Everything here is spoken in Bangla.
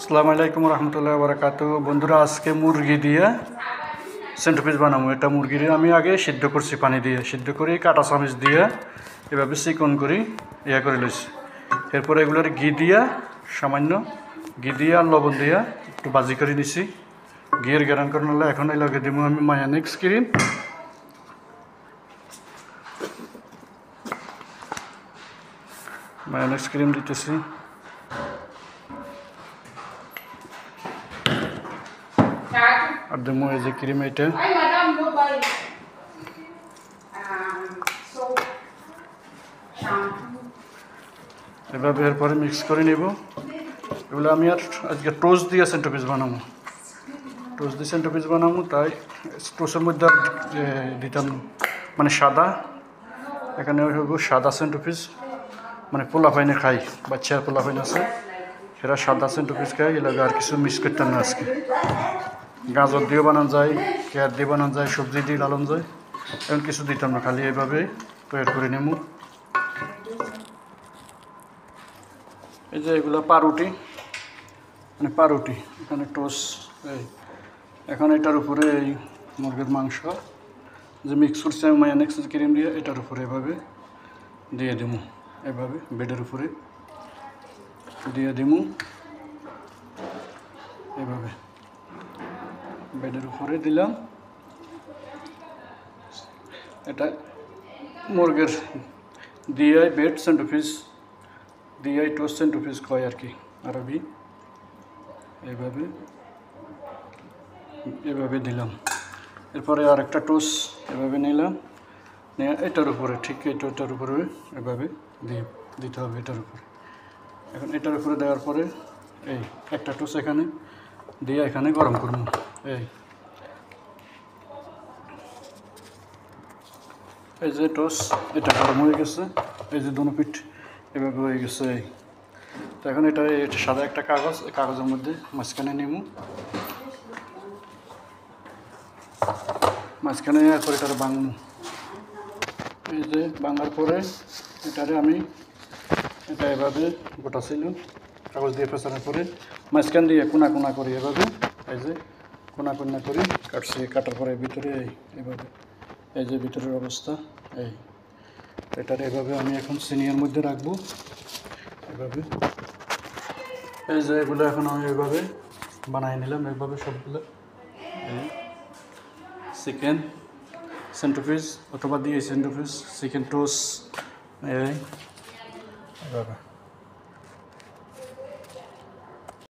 আসসালামু আলাইকুম রহমতুল্লাহি ওয়া বারাকাতুহু। বন্ধুরা, আজকে মুরগি দিয়ে সেন্টারপিস বানাবো। এটা মুরগির আমি আগে সিদ্ধ করছি, পানি দিয়ে সিদ্ধ করে কাঁটা চামচ দিয়ে এভাবে চিকন করে করে লইছি। এরপরে এগুলোর ঘি দিয়া, সামান্য ঘি দিয়া আর লবণ দিয়া একটু ভাজি করে নিছি। ঘিয়ের গ্যারান করে নিলে এখন লগে দিব আমি মায়োনিজ ক্রিম। মায়োনিজ ক্রিম দিতেছি। আর দেবো এই যে ক্রিম, এটা এভাবে এরপরে মিক্স করে নেব। এগুলো আমি আর আজকে টোস্ট দিয়ে সেন্টারপিস বানাবো। টোস্ট দিয়ে সেন্টারপিস বানাবো, তাই টোস্টের মধ্যে আর দিতাম মানে সাদা, এখানে হইব সাদা সেন্টারপিস, মানে পোলা পাইনে খাই, বাচ্চার পোলা পাইন আছে, সেটা সাদা সেন্টারপিস খাই। এলাকা আর কিছু মিক্স করতাম না আজকে। গাজর দিয়েও বানানো যায়, ক্যারেট দিয়ে বানানো যায়, সবজি দিয়ে লালন যায়, এমন কিছু দিতাম না, খালি এইভাবে তৈরি করে নেব। এই যে এগুলো পাউরুটি, মানে পাউরুটি, এখানে টোস্ট। এখন এটার উপরে এই মুরগির মাংস যে মিক্স করছে মায়োনিজ ক্রিম দিয়ে, এটার উপরে এভাবে দিয়ে দিব। এভাবে বেডের উপরে দিয়ে দিব, এভাবে বেডের উপরে দিলাম। এটা মুরগির দিয়ে বেড সেন্টারপিস দিয়ে টোস্ট সেন্টারপিস কয় আর কি আরবি। এইভাবে এভাবে দিলাম। এরপরে আর একটা টোস্ট এভাবে নিলাম, নিয়ে এটার উপরে ঠিক এটার উপরে এভাবে দিতে হবে এটার উপরে। এখন এটার উপরে দেওয়ার পরে এই একটা টোস্ট এখানে দিয়ে এখানে গরম করব। এই যে টোস্ট এটা গরম হয়ে গেছে, এই যে দুনো পিঠ এভাবে হয়ে গেছে। তো এখন এটা সাদা একটা কাগজ, এই কাগজের মধ্যে মাঝখানে নেব, মাঝখানে এরপর এটার বাংব। এই যে বাঙার পরে এটারে আমি এটা এভাবে গোটা ছিল কাগজ দিয়ে পেঁচানোর পরে মাঝখান দিয়ে কোনা কোনা করি, এভাবে এই যে কোনা কোনা করি কাটছি। কাটার পরে ভিতরে এইভাবে এই যে ভিতরের অবস্থা এই, এটার এভাবে আমি এখন সিনিয়ার মধ্যে রাখবো এভাবে। এই যে এগুলো এখন আমি এইভাবে বানাই নিলাম, এইভাবে সবগুলো চিকেন সেন্টারপিস অথবা দিয়ে সেন্টারপিস চিকেন টোস্ট এইভাবে।